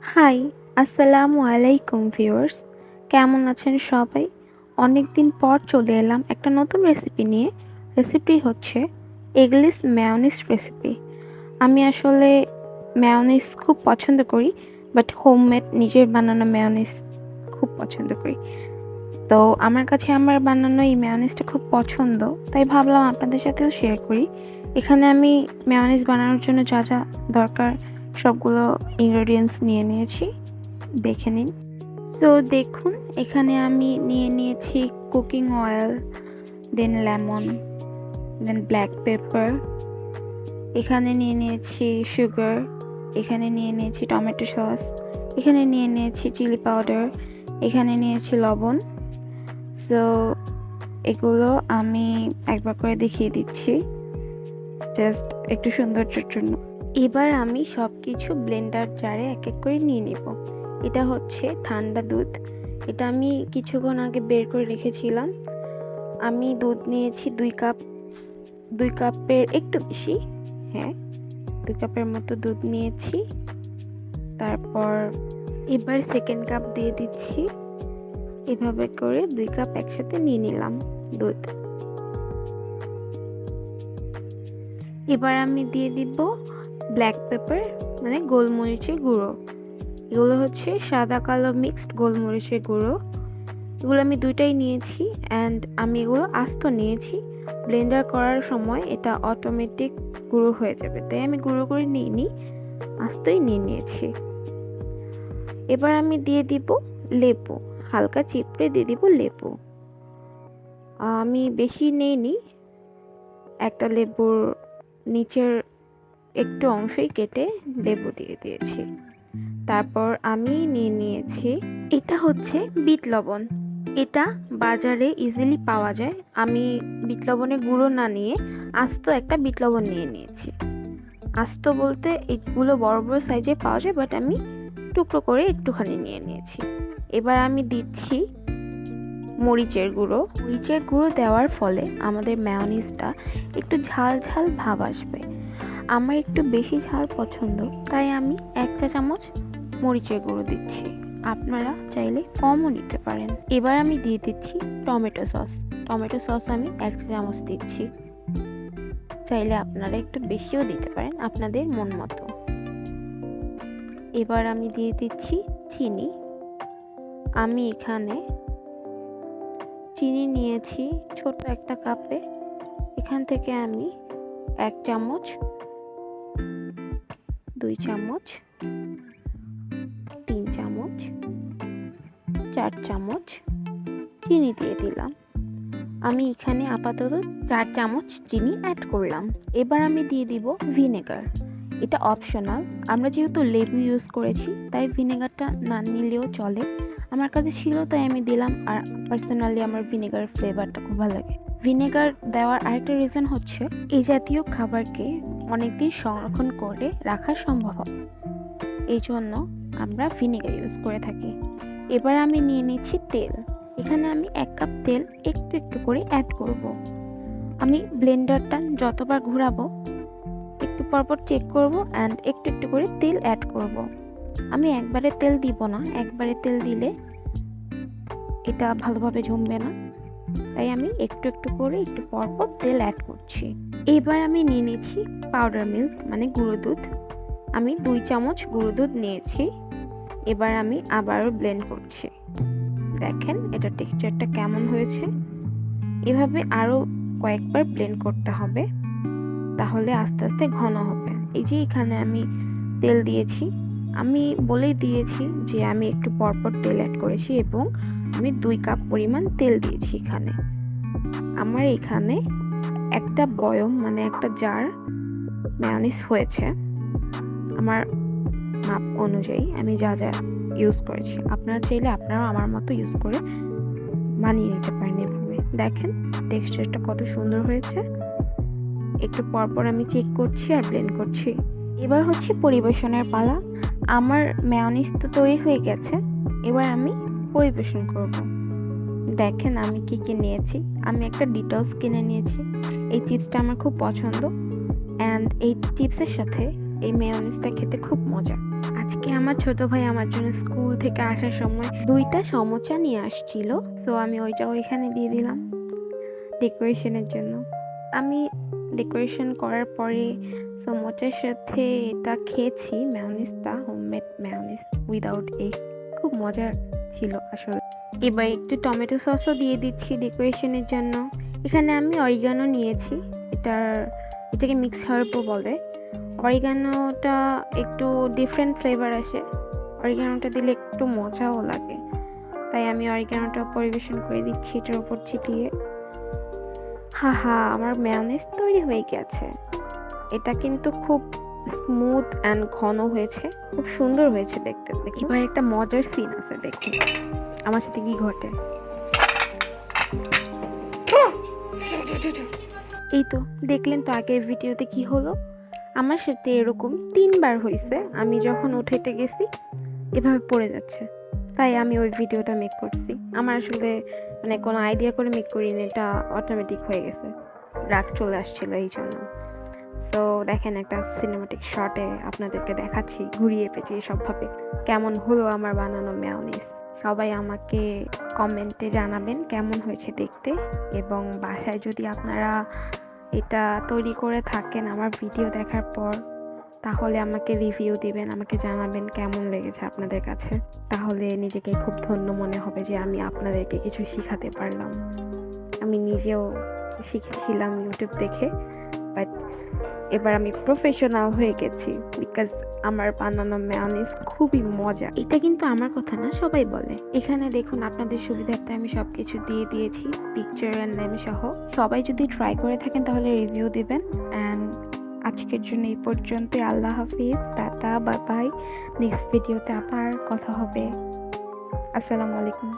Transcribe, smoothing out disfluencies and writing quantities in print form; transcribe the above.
High, আসসালামু আলাইকুম viewers. কেমন আছেন সবাই? অনেক দিন পর চলে এলাম একটা নতুন রেসিপি নিয়ে। রেসিপি হচ্ছে এগলেস মেয়োনিজ রেসিপি। আমি আসলে মেয়োনিজ খুব পছন্দ করি, বাট হোমমেড নিজের বানানো মেয়োনিজ খুব পছন্দ করি। তো আমার কাছে আমার বানানো এই মেয়োনিজটা খুব পছন্দ, তাই ভাবলাম আপনাদের সাথেও শেয়ার করি। এখানে আমি মেয়োনিজ বানানোর জন্য যা যা দরকার সবগুলো ইনগ্রেডিয়েন্টস নিয়ে নিয়েছি, দেখে নিন। সো দেখুন, এখানে আমি নিয়ে নিয়েছি কুকিং অয়েল, দেন লেমন, দেন ব্ল্যাক পেপার, এখানে নিয়ে নিয়েছি সুগার, এখানে নিয়ে নিয়েছি টমেটো সস, এখানে নিয়ে নিয়েছি চিলি পাউডার, এখানে নিয়েছি লবণ। সো এগুলো আমি একবার করে দেখিয়ে দিচ্ছি, জাস্ট একটু সৌন্দর্যের জন্য। এবার আমি সব কিছু ব্লেন্ডার জারে এক এক করে নিয়ে নেব। এটা হচ্ছে ঠান্ডা দুধ, এটা আমি কিছুক্ষণ আগে বের করে রেখেছিলাম। আমি দুধ নিয়েছি 2 কাপ, 2 কাপের একটু বেশি, হ্যাঁ 2 কাপের মতো দুধ নিয়েছি। তারপর এবার সেকেন্ড কাপ দিয়ে দিচ্ছি। এভাবে করে 2 কাপ একসাথে নিয়ে নিলাম দুধ। এবার আমি দিয়ে দিব ব্ল্যাক পেপার, মানে গোলমরিচের গুঁড়ো। এগুলো হচ্ছে সাদা কালো মিক্সড গোলমরিচের গুঁড়ো। এগুলো আমি দুইটাই নিয়েছি, অ্যান্ড আমি এগুলো আস্ত নিয়েছি। ব্লেন্ডার করার সময় এটা অটোমেটিক গুঁড়ো হয়ে যাবে, তাই আমি গুঁড়ো করে নিইনি, আস্তই নিয়ে নিয়েছি। এবার আমি দিয়ে দিব লেবু, হালকা চিপড়ে দিয়ে দিব লেবু। আমি বেশি নেইনি, একটা লেবুর নিচের একটু অংশই কেটে লেবু দিয়ে দিয়েছি। তারপর আমি নিয়ে নিয়েছি, এটা হচ্ছে বিট লবণ। এটা বাজারে ইজিলি পাওয়া যায়। আমি বিট লবণের গুঁড়ো না নিয়ে আস্ত একটা বিট লবণ নিয়ে নিয়েছি। আস্ত বলতে এগুলো বড় বড় সাইজে পাওয়া যায়, বাট আমি টুকরো করে একটুখানি নিয়ে নিয়েছি। এবার আমি দিচ্ছি মরিচের গুঁড়ো। মরিচের গুঁড়ো দেওয়ার ফলে আমাদের মেয়োনিজটা একটু ঝাল ঝাল ভাব আসবে। আমার একটু বেশি ঝাল পছন্দ, তাই আমি 1 চা চামচ মরিচের গুঁড়ো দিচ্ছি। আপনারা চাইলে কমও নিতে পারেন। এবার আমি দিয়ে দিচ্ছি টমেটো সস। টমেটো সস আমি 1 চা চামচ দিচ্ছি। চাইলে আপনারা একটু বেশিও দিতে পারেন আপনাদের মন মতো। এবার আমি দিয়ে দিচ্ছি চিনি। আমি এখানে চিনি নিয়েছি ছোট একটা কাপে। এখান থেকে আমি 1 চামচ, 2 চামচ, 3 চামচ, 4 চামচ চিনি দিয়ে দিলাম। আমি এখানে আপাতত 4 চামচ চিনি অ্যাড করলাম। এবার আমি দিয়ে দিব ভিনেগার। এটা অপশনাল, আমরা যেহেতু লেবু ইউজ করেছি তাই ভিনেগারটা না নিলেও চলে। আমার কাছে ছিল তাই আমি দিলাম, আর পার্সোনালি আমার ভিনেগার ফ্লেভারটা খুব ভালো লাগে। ভিনেগার দেওয়ার আরেকটা রিজন হচ্ছে এই জাতীয় খাবারকে অনেকদিন সংরক্ষণ করে রাখা সম্ভব হয়, এই জন্য আমরা ভিনেগার ইউজ করে থাকি। এবার আমি নিয়ে নিচ্ছি তেল। এখানে আমি 1 কাপ তেল একটু একটু করে অ্যাড করব। আমি ব্লেন্ডারটা যতবার ঘোরাবো একটু পরপর চেক করব, অ্যান্ড একটু একটু করে তেল অ্যাড করব। আমি একবারে তেল দিব না, একবারে তেল দিলে এটা ভালোভাবে জমবে না, তাই আমি একটু একটু করে একটু পরপর তেল অ্যাড করছি। এবার আমি নিয়ে নিয়েছি পাউডার মিল্ক, মানে গুঁড়ো দুধ। আমি 2 চামচ গুঁড়ো দুধ নিয়েছি। এবার আমি আবারও ব্লেন্ড করছি। দেখেন এটা টেক্সচারটা কেমন হয়েছে। এভাবে আরও কয়েকবার ব্লেন্ড করতে হবে, তাহলে আস্তে আস্তে ঘন হবে। এই যে এখানে আমি তেল দিয়েছি, আমি বলেই দিয়েছি যে আমি একটু পরপর তেল অ্যাড করেছি, এবং আমি 2 কাপ পরিমাণ তেল দিয়েছি এখানে। আমার এখানে একটা বয়ম, মানে একটা জার মেয়োনিজ হয়েছে। আমার মাপ অনুযায়ী আমি যা যা ইউজ করেছি, আপনারা চাইলে আপনারাও আমার মতো ইউজ করে বানিয়ে নিতে পারেন। এভাবে দেখেন টেক্সচারটা কত সুন্দর হয়েছে। একটু পরপর আমি চেক করছি আর ব্লেন্ড করছি। এবার হচ্ছে পরিবেশনের পালা। আমার মেয়োনিজ তো তৈরি হয়ে গেছে, এবার আমি পরিবেশন করব। দেখেন আমি কি কি নিয়েছি। আমি একটা ডিটলস কিনে নিয়েছি। এই চিপসটা আমার খুব পছন্দ, অ্যান্ড এই চিপসের সাথে এই মেয়োনিজটা খেতে খুব মজা। আজকে আমার ছোট ভাই আমার জন্য স্কুল থেকে আসার সময় 2টা সমোচা নিয়ে আসছিল, সো আমি ওইটা ওইখানে দিয়ে দিলাম ডেকোরেশনের জন্য। আমি ডেকোরেশন করার পরে সমোচার সাথে এটা খেয়েছি, ম্যায়োনিজটা, হোমমেড ম্যায়োনিজ উইদাউট এগ, খুব মজার ছিল আসলে। এবার একটু টমেটো সসও দিয়ে দিচ্ছি ডেকোরেশনের জন্য। এখানে আমি অরিগানো নিয়েছি, এটাকে মিক্স হার্বও বলে। অরিগানোটা একটু ডিফারেন্ট ফ্লেভার আসে, অরিগানোটা দিলে একটু মজাও লাগে, তাই আমি অরিগানোটা পরিবেশন করে দিচ্ছি এটার উপর ছিটিয়ে। আমার মেয়োনিজ তৈরি হয়ে গেছে। এটা কিন্তু খুব স্মুথ অ্যান্ড ঘন হয়েছে, খুব সুন্দর হয়েছে দেখতে। এবার একটা মজার সিন আছে, দেখুন আমার সাথে কি ঘটে। এই তো দেখলেন তো আগের ভিডিওতে কি হলো। আমার সাথে এরকম 3বার হয়েছে, আমি যখন উঠাইতে গেছি এভাবে পড়ে যাচ্ছে, তাই আমি ওই ভিডিওটা মেক করছি। আমার আসলে মানে কোনো আইডিয়া করে মেক করিনি, এটা অটোমেটিক হয়ে গেছে, রাগ চলে আসছিল এই জন্য। সো দেখেন একটা সিনেমাটিক শটে আপনাদেরকে দেখাচ্ছি ঘুরিয়ে পেঁচিয়ে সবভাবে কেমন হলো আমার বানানো মেয়োনিজ। সবাই আমাকে কমেন্টে জানাবেন কেমন হয়েছে দেখতে, এবং বাসায় যদি আপনারা এটা তৈরি করে থাকেন আমার ভিডিও দেখার পর, তাহলে আমাকে রিভিউ দিবেন, আমাকে জানাবেন কেমন লেগেছে আপনাদের কাছে। তাহলে নিজেকে খুব ধন্য মনে হবে যে আমি আপনাদেরকে কিছু শেখাতে পারলাম। আমি নিজেও শিখেছিলাম ইউটিউব দেখে, বাট এবার আমি প্রফেশনাল হয়ে গেছি, বিকজ আমার বানানো মেয়োনিজ খুবই মজা। এটা কিন্তু আমার কথা না, সবাই বলে। এখানে দেখুন আপনাদের সুবিধার্থে আমি সবকিছু দিয়ে দিয়েছি, পিকচার অ্যান্ড নেম সহ। সবাই যদি ট্রাই করে থাকেন তাহলে রিভিউ দিবেন। অ্যান্ড আজকের জন্য এই পর্যন্তই। আল্লাহ হাফিজ, টাটা, বাই বাই। নেক্সট ভিডিওতে আবার কথা হবে। আসসালামু আলাইকুম।